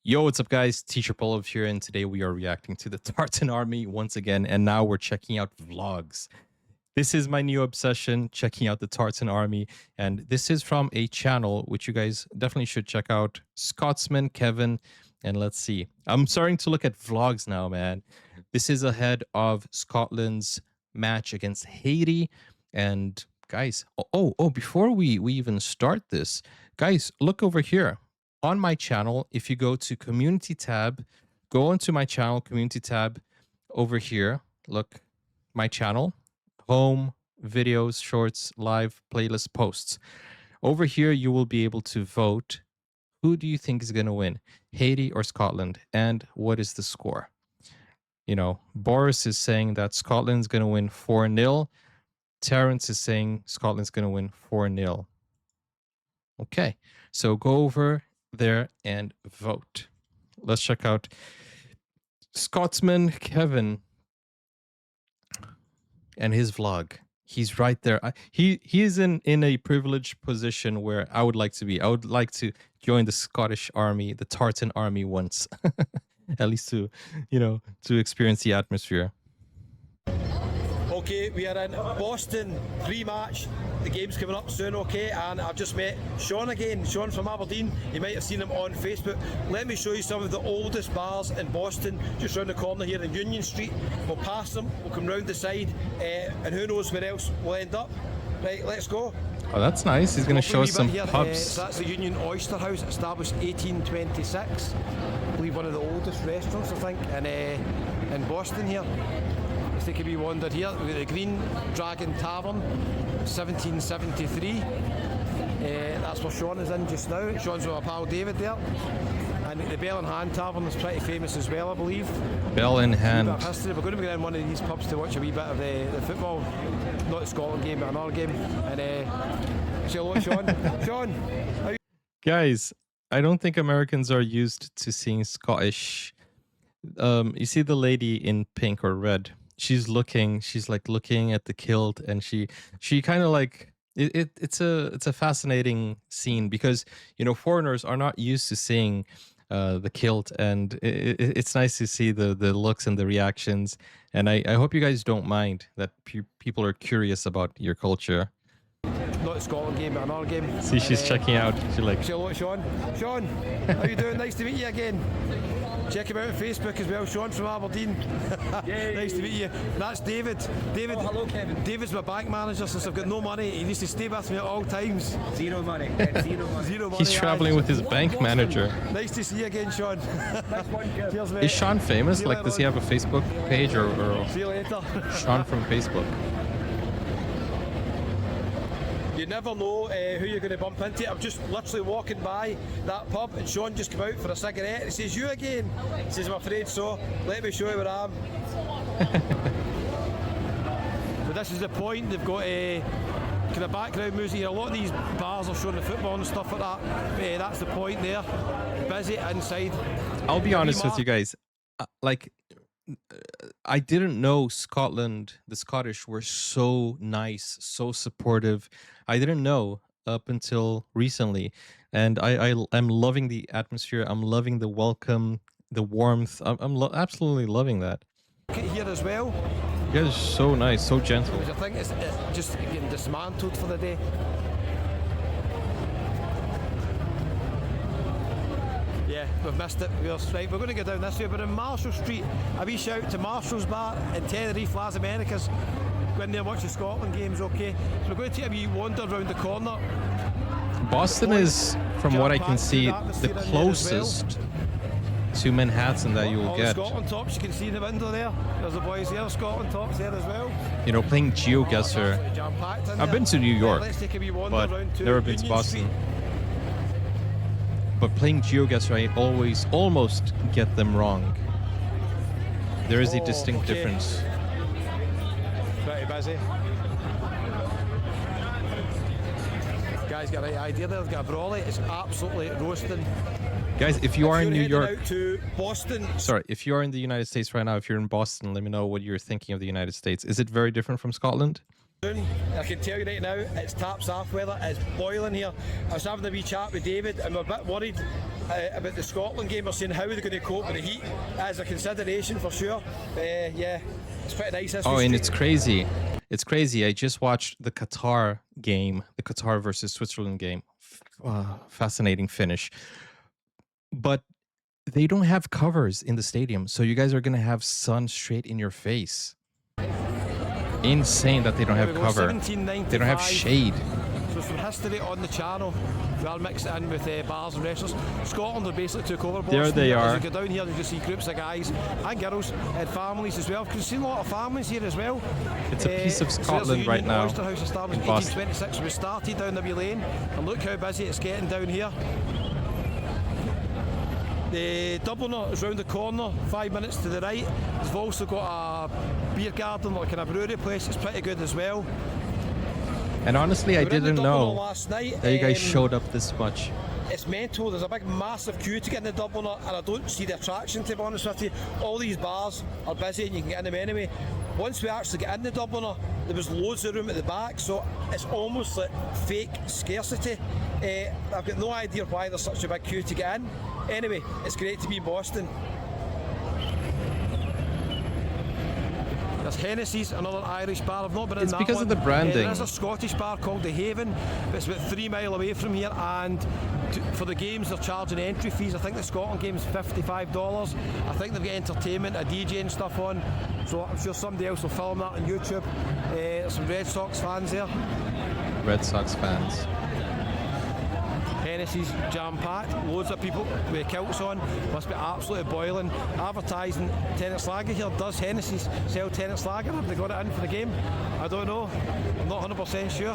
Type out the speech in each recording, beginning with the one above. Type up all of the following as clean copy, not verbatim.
Yo, what's up, guys? Teacher Polov here, and today we are reacting to the Tartan Army once again, and now we're checking out vlogs. This is my new obsession, checking out the Tartan Army, and this is from a channel which you guys definitely should check out, Scotsman Kevin. And let's see, I'm starting to look at vlogs now, man. This is ahead of Scotland's match against Haiti, and guys, before we even start this, guys, look over here on my channel. If you go to community tab, go into my channel community tab over here, look, my channel, home, videos, shorts, live, playlist, posts. Over here you will be able to vote. Who do you think is going to win, Haiti or Scotland, and what is the score? You know, Boris is saying that Scotland's going to win 4-0. Terrence is saying Scotland's going to win 4-0. Okay, so go over there and vote. Let's check out Scotsman Kevin and his vlog. He's right there. He is in a privileged position where I would like to be. I would like to join the Scottish Army, the Tartan Army once, at least to, you know, to experience the atmosphere. Okay, we are in Boston pre-match. The game's coming up soon, okay, and I've just met Sean again, Sean from Aberdeen. You might have seen him on Facebook. Let me show you some of the oldest bars in Boston, just round the corner here in Union Street. We'll pass them, we'll come round the side, and who knows where else we'll end up. Right, let's go. Oh, that's nice. He's going to show us some pubs. So that's the Union Oyster House, established 1826. I believe one of the oldest restaurants, I think, in Boston here. If they could be wandered here, we've got the Green Dragon Tavern, 1773. That's where Sean is in just now. Sean's with our pal David there. And the Bell in Hand Tavern is pretty famous as well, I believe. Bell in Hand. A bit of history. We're going to be going in one of these pubs to watch a wee bit of the football. Not the Scotland game, but another game. And say hello, Sean. Sean, how you? Guys, I don't think Americans are used to seeing Scottish. You see the lady in pink or red? She's like looking at the kilt, and she kind of like it's a fascinating scene because, you know, foreigners are not used to seeing the kilt, and it's nice to see the looks and the reactions. And I hope you guys don't mind that people are curious about your culture. Not the Scotland game, but another game. See, she's checking out. She's like, say hello, Sean. Sean, how you doing? Nice to meet you again. Check him out on Facebook as well, Sean from Aberdeen. Nice to meet you. That's David. David. Oh, hello, Kevin. David's my bank manager since I've got no money. He needs to stay with me at all times. Zero money. Zero money. Zero money. he's traveling with his bank manager. Nice to see you again, Sean. Nice one, Kevin. Cheers, mate. Is Sean famous? Like, does he have a Facebook page or See you later. Sean from Facebook? You never know who you're going to bump into. I'm just literally walking by that pub and Sean just came out for a cigarette. He says, "You again?" He says, "I'm afraid so. Let me show you where I am." But this is the point. They've got kind of background music. A lot of these bars are showing the football and stuff like that. That's the point there. Busy inside. I'll be honest with you guys. Like, I didn't know Scotland, the Scottish, were so nice, so supportive. I didn't know up until recently, and I'm loving the atmosphere. I'm loving the welcome, the warmth. I'm absolutely loving that. Here as well. You guys are so nice, so gentle. I think it's just getting dismantled for the day. Yeah, we've missed it. We're going to go down this way. We're in Marshall Street. A wee shout to Marshall's Bar in Tenerife, Las Americas. Go in there and watch the Scotland games, okay? So we're going to take a wee wander around the corner. Boston is, from what I can see, the closest to Manhattan that you will get. Scotland tops you can see in the window there. There's the boys there, Scotland tops there as well. You know, playing GeoGuessr. I've been to New York, but never been to Boston. But playing GeoGuessr, I always almost get them wrong. There is a distinct difference. Pretty busy. Guys got the right idea there. They've got a brawley. It's absolutely roasting. Guys, if you are in New York, out to Boston. Sorry, if you are in the United States right now, if you're in Boston, let me know what you're thinking of the United States. Is it very different from Scotland? I can tell you right now, it's taps off weather. It's boiling here. I was having a wee chat with David, and we're a bit worried about the Scotland game. We're seeing how they're going to cope with the heat as a consideration for sure. Yeah, it's pretty nice. Oh, and it's crazy. It's crazy. I just watched the Qatar game, the Qatar versus Switzerland game. Fascinating finish. But they don't have covers in the stadium, so you guys are going to have sun straight in your face. Insane that they don't have cover. They don't have shade. So some history on the channel. We'll mix it in with bars and restaurants. Scotland have basically took over Boston. There they are. As you go down here, you just see groups of guys and girls and families as well. Because you've seen a lot of families here as well. It's a piece of Scotland so right now. Oyster House established in 1826. We started down the wee lane, and look how busy it's getting down here. The Dubliner is round the corner, 5 minutes to the right. They've also got a beer garden, like in a brewery place. It's pretty good as well. And honestly, I didn't know last night, that you guys showed up this much. It's mental. There's a big, massive queue to get in the Dubliner, and I don't see the attraction, to be honest with you. All these bars are busy, and you can get in them anyway. Once we actually get in the Dubliner, there was loads of room at the back, so it's almost like fake scarcity. I've got no idea why there's such a big queue to get in. Anyway, it's great to be in Boston. There's Hennessy's, another Irish bar. I've not been in that one. It's because of the branding. There's a Scottish bar called The Haven. It's about 3 miles away from here, and for the games they're charging entry fees. I think the Scotland game's $55. I think they've got entertainment, a DJ and stuff on. So I'm sure somebody else will film that on YouTube. There's some Red Sox fans there. Red Sox fans. Hennessy's jam-packed, loads of people with kilts on, must be absolutely boiling. Advertising Tennent's Lager here. Does Hennessy's sell Tennent's Lager? Have they got it in for the game? I don't know. I'm not 100% sure.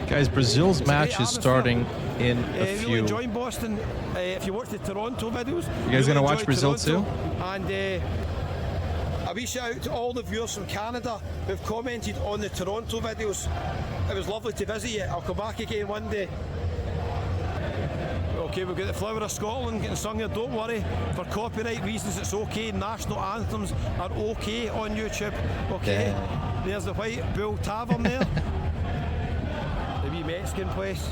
Guys, Brazil's match is starting in a few. Really enjoying Boston. If you watch the Toronto videos, you guys gonna watch Brazil Toronto. too? And a wee shout out to all the viewers from Canada who've commented on the Toronto videos. It was lovely to visit you. I'll come back again one day. Okay, we've got the Flower of Scotland getting sung here. Don't worry, for copyright reasons it's okay. National anthems are okay on YouTube. Okay, yeah. There's the White Bull Tavern there. The wee Mexican place.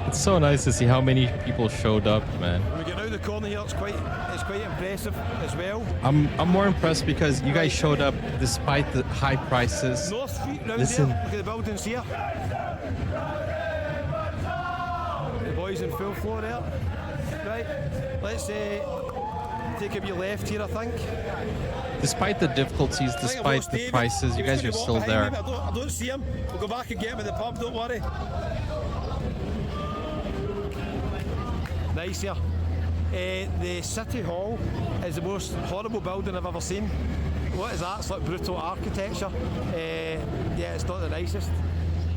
It's so nice to see how many people showed up, man. When we get round the corner here, it's quite impressive as well. I'm more impressed because you guys showed up despite the high prices. North Street round Listen. there. Look at the buildings here. Boys in full floor there. Right, let's take a wee left here, I think. Despite the difficulties, despite the prices, you guys are still there. Me, I don't see him. We'll go back and get him at the pub, don't worry. Nice here. The City Hall is the most horrible building I've ever seen. What is that? It's like brutal architecture. Yeah, it's not the nicest.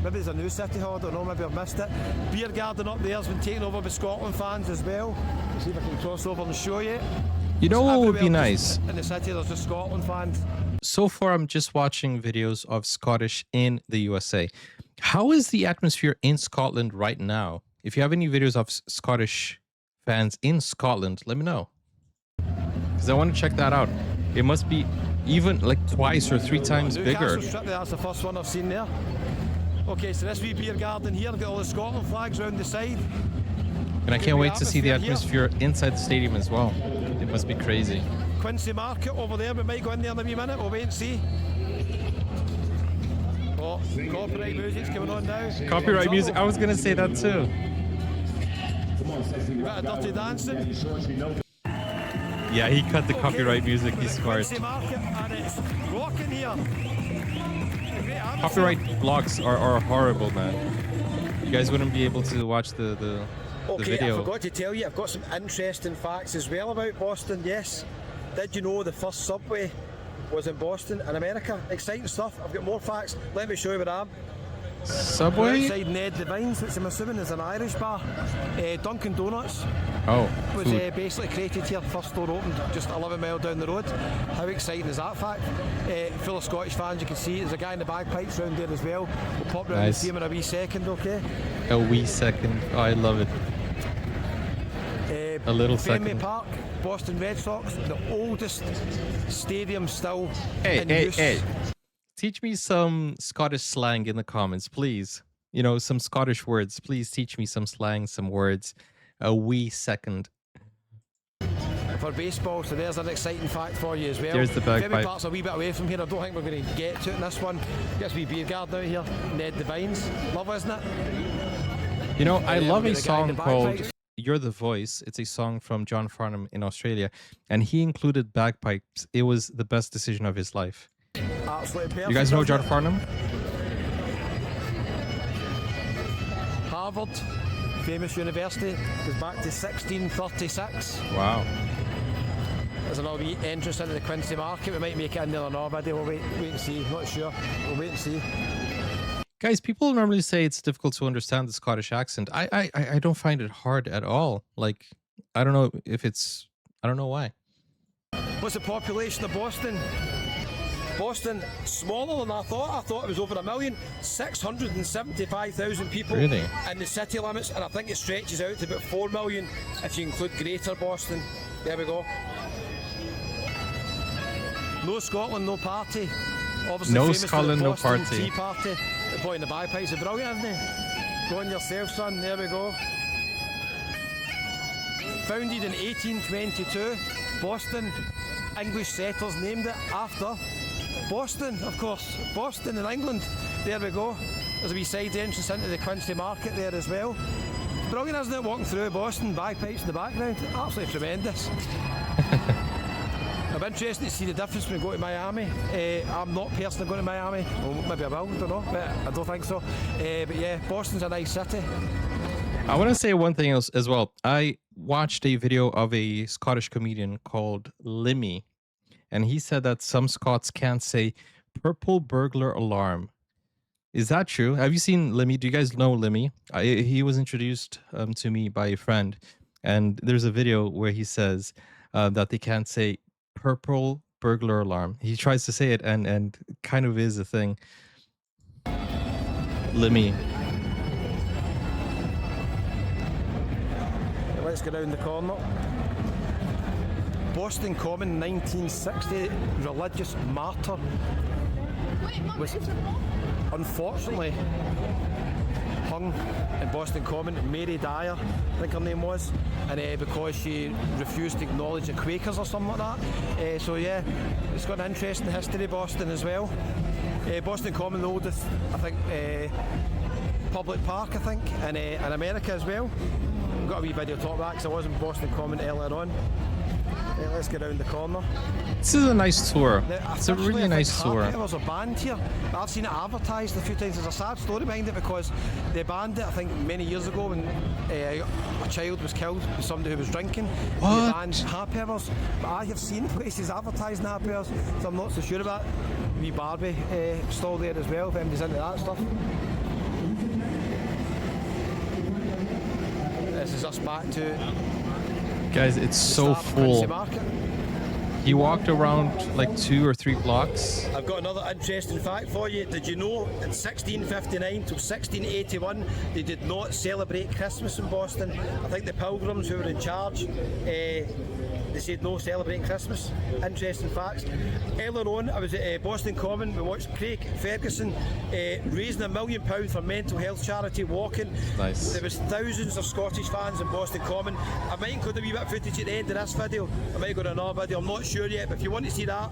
Maybe there's a new City Hall, I don't know, maybe I've missed it. Beer garden up there has been taken over by Scotland fans as well. Let's see if I can cross over and show you. You know what would be nice? In the city there's just Scotland fans. So far I'm just watching videos of Scottish in the USA. How is the atmosphere in Scotland right now? If you have any videos of Scottish fans in Scotland, let me know. Because I want to check that out. It must be even like twice or 3 times bigger. That's the first one I've seen there. Okay, so this wee beer garden here, got all the Scotland flags around the side. And I can't wait to see the atmosphere inside the stadium as well. It must be crazy. Quincy Market over there, we might go in there in a wee minute, we'll wait and see. Oh, copyright music's coming on now. Copyright music, I was going to say that too. Bit of dirty dancing. Yeah, he cut the copyright music, he's smart. Quincy Market, and it's rocking here. Copyright vlogs are horrible, man. You guys wouldn't be able to watch the video. I forgot to tell you, I've got some interesting facts as well about Boston, yes. Did you know the first subway was in Boston in America? Exciting stuff. I've got more facts. Let me show you where I am. Subway? Outside Ned Devine's, which I'm assuming is an Irish bar. Dunkin' Donuts was basically created here, first store opened just 11 miles down the road. How exciting is that fact? Full of Scottish fans, you can see there's a guy in the bagpipes round there as well. We'll pop round and see him in a wee second, okay? A wee second, oh, I love it. A little Fenway second. Park, Boston Red Sox, the oldest stadium still in use. Hey. Teach me some Scottish slang in the comments, please. You know, some Scottish words. Please teach me some slang, some words. a wee second. For baseball, so there's an exciting fact for you as well. There's the bagpipe. Every part's a wee bit away from here. I don't think we're going to get to it in this one. Gets wee beer garden out here. Ned Devine's. Love, isn't it? You know, I love a the guy in the song called bagpipes. You're the Voice. It's a song from John Farnham in Australia, and he included bagpipes. It was the best decision of his life. Absolutely perfect. You guys know isn't John it? Farnham? Harvard, famous university, goes back to 1636. Wow. There's another wee entrance into the Quincy market. We might make it in there or not, buddy. We'll wait and see. Not sure. We'll wait and see. Guys, people normally say it's difficult to understand the Scottish accent. I don't find it hard at all. Like, I don't know if it's, I don't know why. What's the population of Boston? Boston, smaller than I thought. I thought it was over 1 million. 675,000 people Really? in the city limits, and I think it stretches out to about 4 million if you include Greater Boston. There we go. No Scotland, no party. Obviously No famous for the Scotland, no Boston party. Tea Party. The boy in the bagpipes are brilliant, isn't he? Go on yourself, son. There we go. Founded in 1822, Boston. English settlers named it after Boston, of course. Boston in England. There we go. There's a wee side entrance into the Quincy market there as well. It's brilliant, isn't it? Walking through Boston, bagpipes in the background. Absolutely tremendous. I'm interested to see the difference when we go to Miami. I'm not personally going to Miami. Well, maybe I will, I don't know, but I don't think so. But yeah, Boston's a nice city. I want to say one thing else as well. I watched a video of a Scottish comedian called Limmy, and he said that some Scots can't say purple burglar alarm. Is that true? Have you seen Limmy? Do you guys know Limmy? He was introduced to me by a friend, and there's a video where he says that they can't say purple burglar alarm. He tries to say it, and kind of is a thing. Limmy. Let's go round the corner. Boston Common, 1960, religious martyr. Was unfortunately hung in Boston Common. Mary Dyer, I think her name was, and because she refused to acknowledge the Quakers or something like that. So yeah, it's got an interesting history, Boston as well. Boston Common, the oldest, I think, public park, I think, in America as well. I've got a wee video to talk about because I was in Boston Common earlier on. Let's get round the corner. This is a nice tour. Now, It's a really officially, I nice think tour. There was a band here. I've seen it advertised a few times. There's a sad story behind it because they banned it, I think, many years ago when a child was killed by somebody who was drinking. What? They banned happy hours. But I have seen places advertising happy hours, so I'm not so sure about it. Wee Barbie stall there as well, if anybody's into that stuff. This is us back to Guys, it's so start of Quincy full. Market. He walked around like 2 or 3 blocks. I've got another interesting fact for you. Did you know in 1659 to 1681 they did not celebrate Christmas in Boston? I think the Pilgrims who were in charge, they said no celebrating Christmas. Interesting facts. Earlier on, I was at Boston Common. We watched Craig Ferguson raising £1 million for mental health charity walking. Nice. There was thousands of Scottish fans in Boston Common. I might include a wee bit of footage at the end of this video. I might go to another video. I'm not sure yet, but if you want to see that,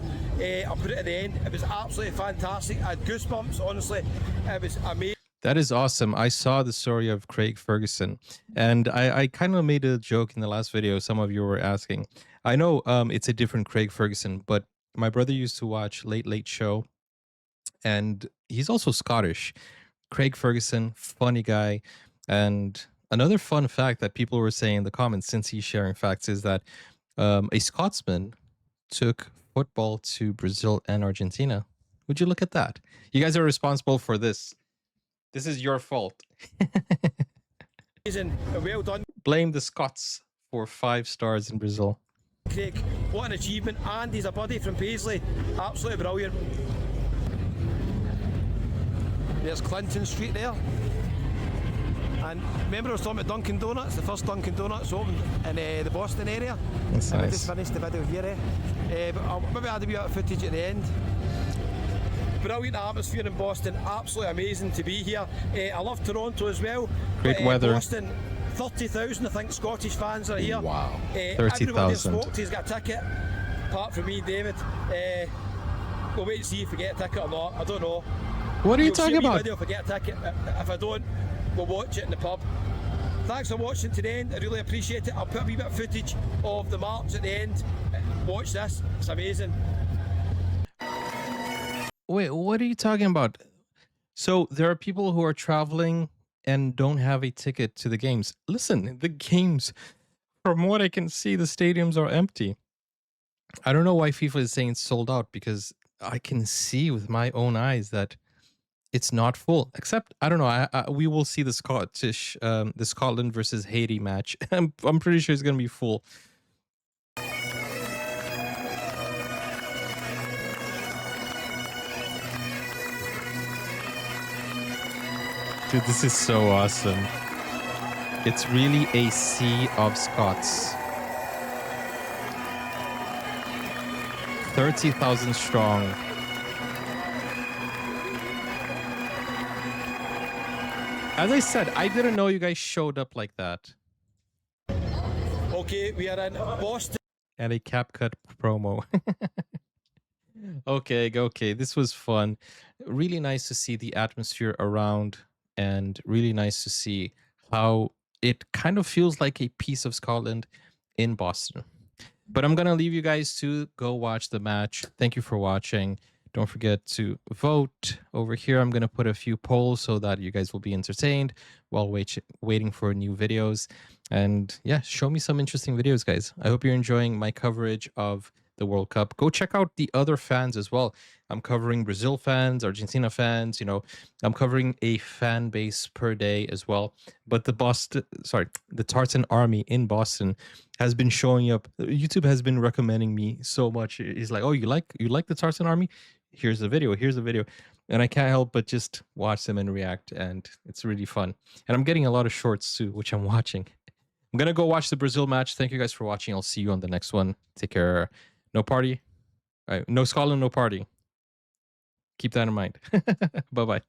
I'll put it at the end. It was absolutely fantastic. I had goosebumps, honestly. It was amazing. That is awesome. I saw the story of Craig Ferguson, and I kind of made a joke in the last video. Some of you were asking. I know it's a different Craig Ferguson, but my brother used to watch Late Late Show, and he's also Scottish. Craig Ferguson, funny guy. And another fun fact that people were saying in the comments, since he's sharing facts, is that a Scotsman took football to Brazil and Argentina. Would you look at that? You guys are responsible for this. This is your fault. Well done, Blame the Scots for 5 stars in Brazil. Craig. What an achievement. And he's a buddy from Paisley. Absolutely brilliant. There's Clinton Street there. And remember I was talking about Dunkin' Donuts, the first Dunkin' Donuts opened in the Boston area. That's and I nice. just finished the video here. But I'll maybe add a wee bit of footage at the end. Brilliant atmosphere in Boston, absolutely amazing to be here. I love Toronto as well. Great but, weather. Boston, 30,000, I think, Scottish fans are here. Wow. Everybody I've 30,000. spoke to has got a ticket, apart from me and David. We'll wait and see if we get a ticket or not. I don't know. What are you You'll see talking a wee about? video if I get a ticket. If I don't, we'll watch it in the pub. Thanks for watching to the end. I really appreciate it. I'll put a wee bit of footage of the march at the end. Watch this. It's amazing. Wait, what are you talking about? So there are people who are traveling and don't have a ticket to the games. Listen, the games, from what I can see, the stadiums are empty. I don't know why FIFA is saying it's sold out, because I can see with my own eyes that it's not full. Except, I don't know. We will see the the Scotland versus Haiti match. I'm pretty sure it's gonna be full. Dude, this is so awesome. It's really a sea of Scots. 30,000 strong. As I said, I didn't know you guys showed up like that. Okay, we are in Boston. And a CapCut promo. Okay. This was fun. Really nice to see the atmosphere around, and really nice to see how it kind of feels like a piece of Scotland in Boston. But I'm going to leave you guys to go watch the match. Thank you for watching. Don't forget to vote. Over here, I'm going to put a few polls so that you guys will be entertained while waiting for new videos. And yeah, show me some interesting videos, guys. I hope you're enjoying my coverage of the World Cup. Go check out the other fans as well. I'm covering Brazil fans, Argentina fans, I'm covering a fan base per day as well. But the Tartan Army in Boston has been showing up. YouTube has been recommending me so much. He's like, "Oh, you like the Tartan Army? Here's the video. And I can't help but just watch them and react, and it's really fun. And I'm getting a lot of shorts too, which I'm watching. I'm gonna go watch the Brazil match. Thank you guys for watching. I'll see you on the next one. Take care. No party. All right. No Scotland, no party. Keep that in mind. Bye-bye.